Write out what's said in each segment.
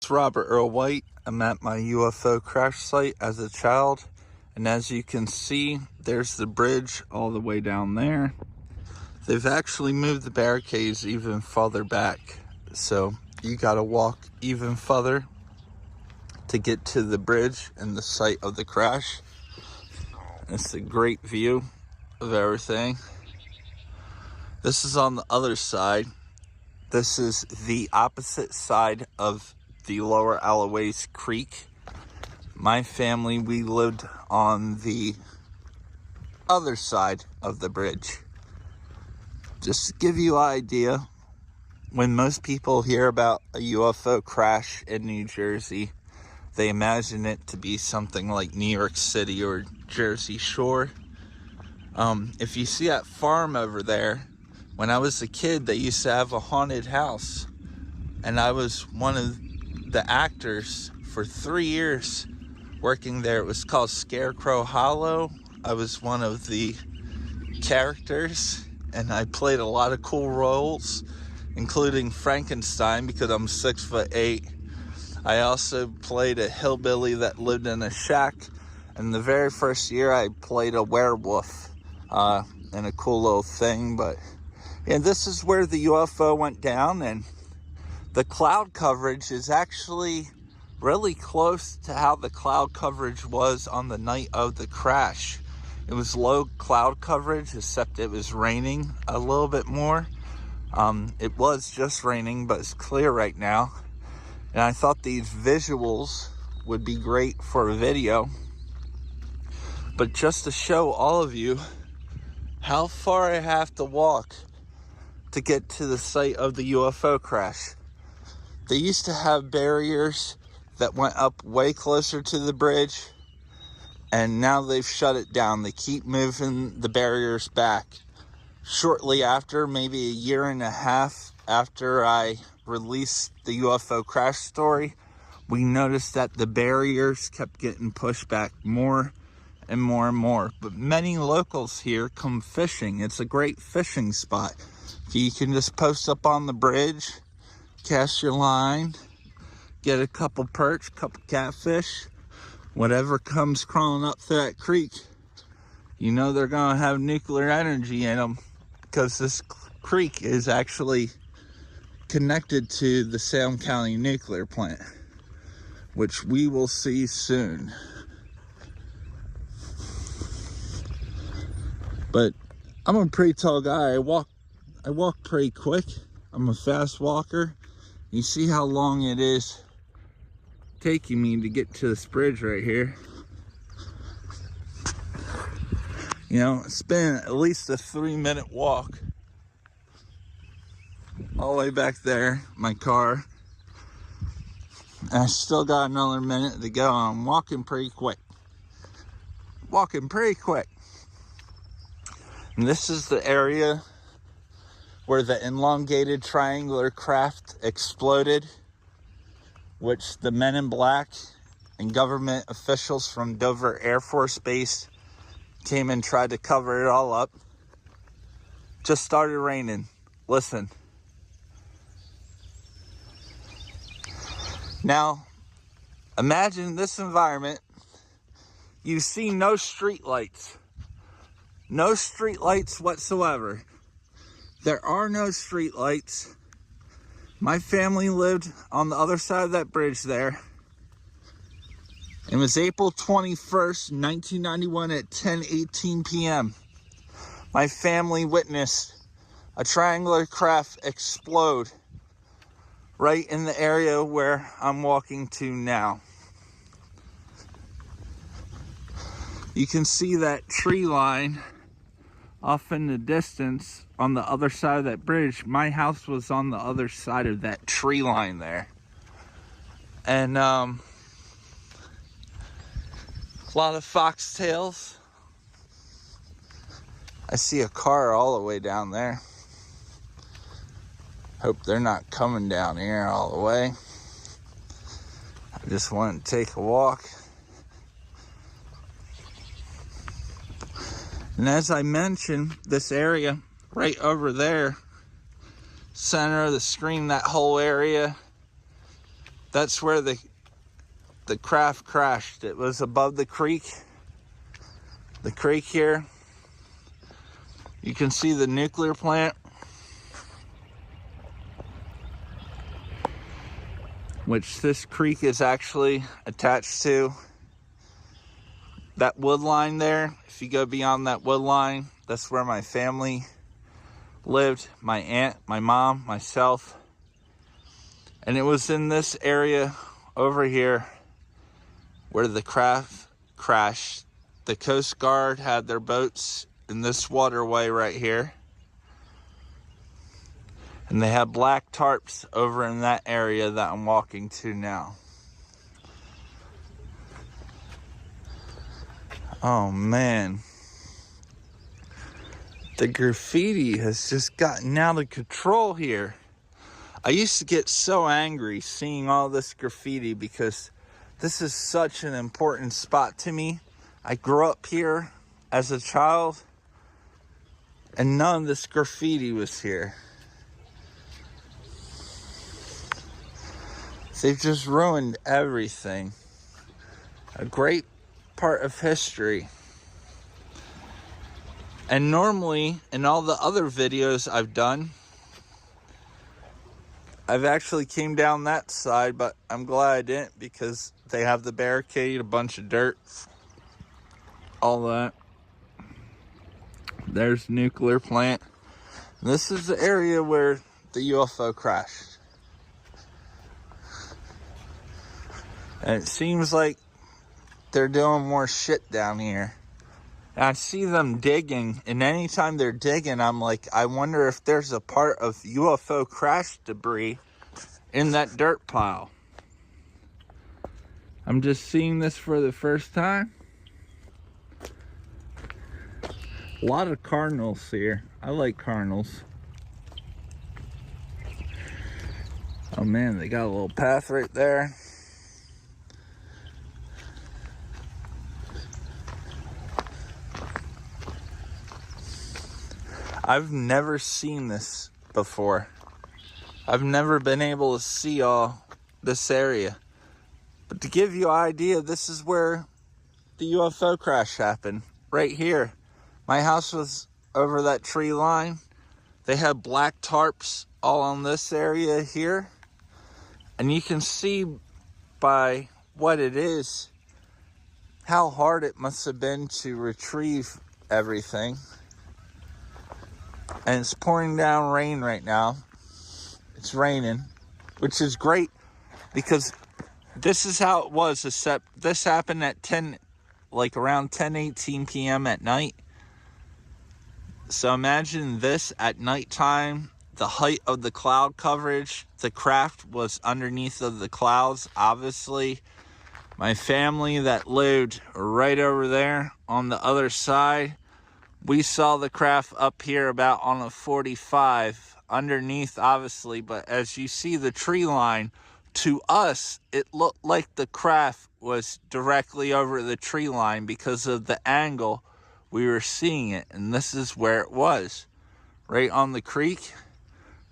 It's Robert Earl White. I'm at my UFO crash site as a child, and as you can see, there's the bridge all the way down there. They've actually moved the barricades even farther back, so you gotta walk even further to get to the bridge and the site of the crash. It's a great view of everything. This is on the other side. This is the opposite side of the lower Alloways Creek. My family, we lived on the other side of the bridge. Just to give you an idea, when most people hear about a UFO crash in New Jersey, they imagine it to be something like New York City or Jersey Shore. If you see that farm over there, when I was a kid, they used to have a haunted house, and I was one of the actors for 3 years working there. It was called Scarecrow Hollow. I was one of the characters, and I played a lot of cool roles, including Frankenstein, because I'm 6'8". I also played a hillbilly that lived in a shack, and the very first year I played a werewolf in a cool little thing. But yeah, this is where the UFO went down, and the cloud coverage is actually really close to how the cloud coverage was on the night of the crash. It was low cloud coverage, except it was raining a little bit more. It was just raining, but it's clear right now. And I thought these visuals would be great for a video. But just to show all of you how far I have to walk to get to the site of the UFO crash. They used to have barriers that went up way closer to the bridge, and now they've shut it down. They keep moving the barriers back. Shortly after, maybe a year and a half after I released the UFO crash story, we noticed that the barriers kept getting pushed back more and more and more. But many locals here come fishing. It's a great fishing spot. You can just post up on the bridge, cast your line, get a couple perch, couple catfish, whatever comes crawling up through that creek. You know they're gonna have nuclear energy in them, because this creek is actually connected to the Salem County nuclear plant, which we will see soon. But I'm a pretty tall guy. I walk pretty quick. I'm a fast walker. You see how long it is taking me to get to this bridge right here. You know, it's been at least a 3-minute walk all the way back there, my car. And I still got another minute to go. I'm walking pretty quick. And this is the area where the elongated triangular craft exploded, which the men in black and government officials from Dover Air Force Base came and tried to cover it all up. Just started raining. Listen. Now, imagine this environment. You see no street lights. No street lights whatsoever. There are no street lights. My family lived on the other side of that bridge there. It was April 21st, 1991 at 10:18 p.m. My family witnessed a triangular craft explode right in the area where I'm walking to now. You can see that tree line off in the distance on the other side of that bridge. My house was on the other side of that tree line there. And a lot of foxtails. I see a car all the way down there. Hope they're not coming down here all the way. I just want to take a walk. And as I mentioned, this area right over there, center of the screen, that whole area That's where the craft crashed. It was above the creek. The creek here. You can see the nuclear plant, which this creek is actually attached to. That wood line there, if you go beyond that wood line, that's where my family lived. My aunt, my mom, myself. And it was in this area over here where the craft crashed. The Coast Guard had their boats in this waterway right here. And they had black tarps over in that area that I'm walking to now. Oh man. The graffiti has just gotten out of control here. I used to get so angry seeing all this graffiti because this is such an important spot to me. I grew up here as a child and none of this graffiti was here. They've just ruined everything. A great part of history. And normally, in all the other videos I've done, I've actually came down that side, but I'm glad I didn't because they have the barricade, a bunch of dirt, all that. There's the nuclear plant. And this is the area where the UFO crashed. And it seems like they're doing more shit down here. And I see them digging, and anytime they're digging, I'm like, I wonder if there's a part of UFO crash debris in that dirt pile. I'm just seeing this for the first time. A lot of cardinals here. I like cardinals. Oh man, they got a little path right there. I've never seen this before. I've never been able to see all this area. But to give you an idea, this is where the UFO crash happened. Right here. My house was over that tree line. They had black tarps all on this area here. And you can see by what it is, how hard it must have been to retrieve everything. And it's pouring down rain right now. It's raining, which is great because this is how it was, except this happened at around 10:18 p.m. at night. So imagine this at nighttime, the height of the cloud coverage. The craft was underneath of the clouds, obviously. My family that lived right over there on the other side, we saw the craft up here about on a 45 underneath, obviously, but as you see the tree line, to us, it looked like the craft was directly over the tree line because of the angle we were seeing it. And this is where it was, right on the creek,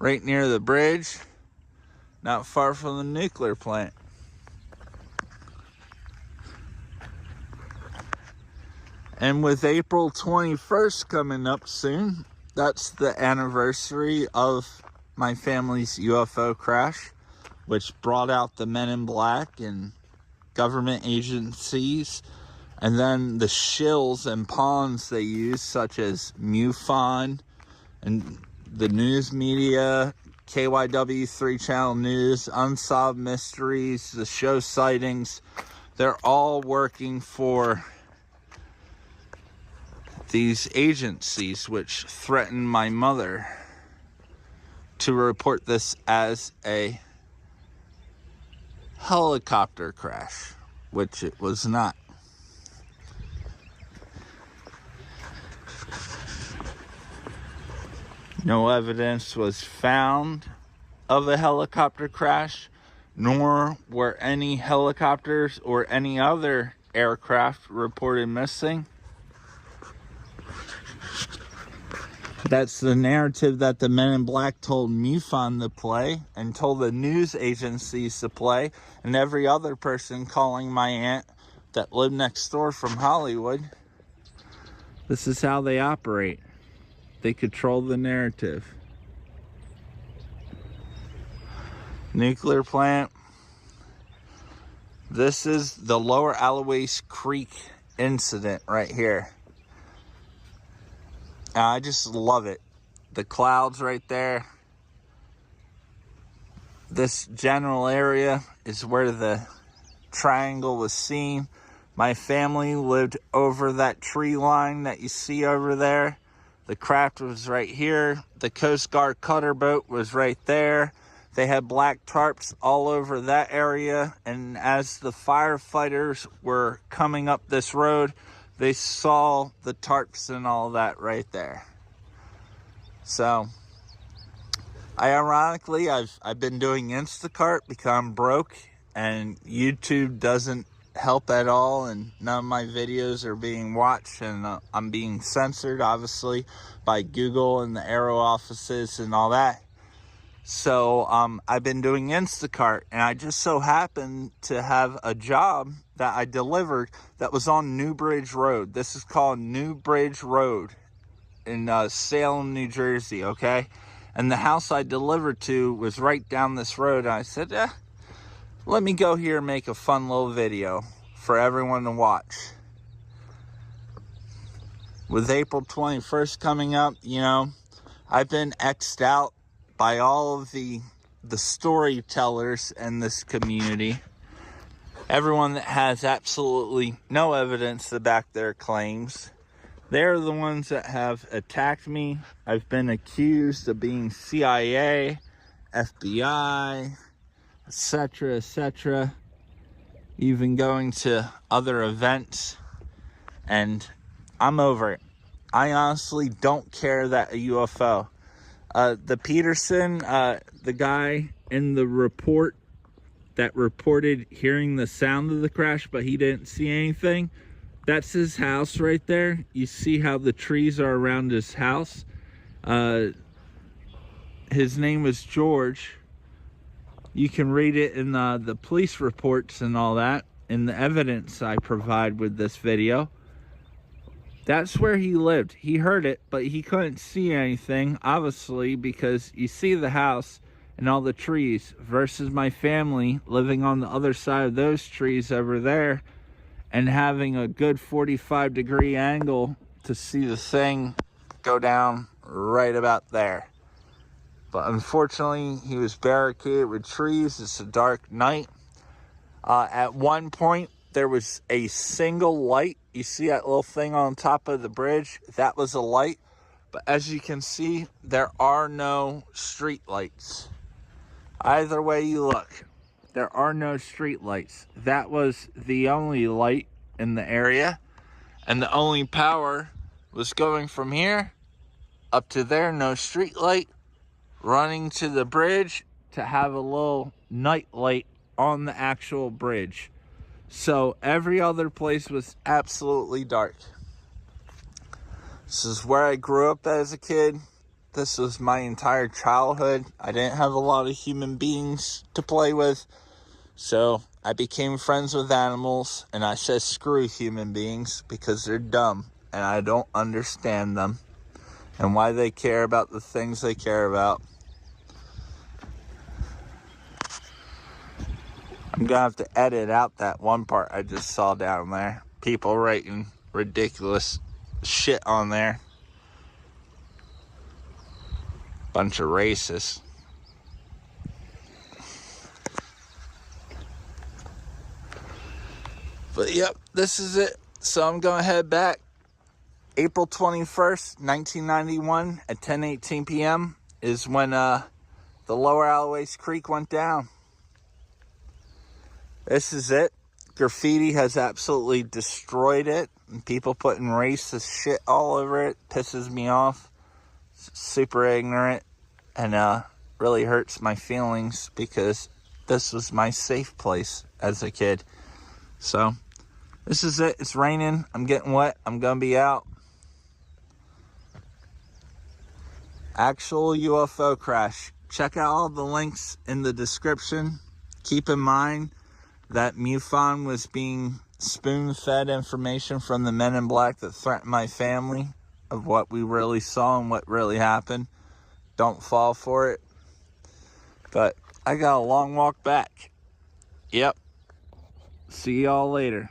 right near the bridge, not far from the nuclear plant. And with April 21st coming up soon, that's the anniversary of my family's UFO crash, which brought out the men in black and government agencies, and then the shills and pawns they use, such as MUFON and the news media, KYW 3-channel news, Unsolved Mysteries, the show sightings. They're all working for these agencies which threaten my mother to report this as a helicopter crash, which it was not. No evidence was found of a helicopter crash, nor were any helicopters or any other aircraft reported missing. That's the narrative that the men in black told MUFON to play and told the news agencies to play, and every other person calling my aunt that lived next door from Hollywood. This is how they operate. They control the narrative. Nuclear plant. This is the Lower Alois Creek incident right here. And I just love it. The clouds right there. This general area is where the triangle was seen. My family lived over that tree line that you see over there. The craft was right here. The Coast Guard cutter boat was right there. They had black tarps all over that area. And as the firefighters were coming up this road, they saw the tarps and all that right there. So, ironically, I've been doing Instacart because I'm broke and YouTube doesn't help at all, and none of my videos are being watched, and I'm being censored, obviously, by Google and the Arrow offices and all that. So, I've been doing Instacart, and I just so happened to have a job that I delivered that was on New Bridge Road. This is called New Bridge Road in Salem, New Jersey, okay? And the house I delivered to was right down this road. And I said, let me go here and make a fun little video for everyone to watch. With April 21st coming up, you know, I've been X'd out by all of the storytellers in this community. Everyone that has absolutely no evidence to back their claims. They're the ones that have attacked me. I've been accused of being CIA, FBI, etc., etc. Even going to other events. And I'm over it. I honestly don't care that a UFO. The Peterson, the guy in the report that reported hearing the sound of the crash, but he didn't see anything. That's his house right there. You see how the trees are around his house. His name was George. You can read it in the police reports and all that, in the evidence I provide with this video. That's where he lived. He heard it, but he couldn't see anything, obviously, because you see the house and all the trees versus my family living on the other side of those trees over there and having a good 45-degree angle to see the thing go down right about there. But unfortunately, he was barricaded with trees. It's a dark night. At one point, there was a single light. You see that little thing on top of the bridge? That was a light. But as you can see, there are no street lights. Either way you look, there are no street lights. That was the only light in the area. And the only power was going from here up to there, no street light, running to the bridge to have a little night light on the actual bridge. So every other place was absolutely dark. This is where I grew up as a kid. This was my entire childhood. I didn't have a lot of human beings to play with. So I became friends with animals, and I said screw human beings because they're dumb and I don't understand them and why they care about the things they care about. I'm gonna have to edit out that one part I just saw down there. People writing ridiculous shit on there. Bunch of racists. But yep, this is it. So I'm gonna head back. April 21st, 1991 at 10:18 p.m. is when the Lower Alois Creek went down. This is it. Graffiti has absolutely destroyed it. And people putting racist shit all over it pisses me off. It's super ignorant and really hurts my feelings because this was my safe place as a kid. So this is it. It's raining. I'm getting wet. I'm gonna be out. Actual UFO crash. Check out all the links in the description. Keep in mind that MUFON was being spoon-fed information from the men in black that threatened my family of what we really saw and what really happened. Don't fall for it. But I got a long walk back. Yep. See y'all later.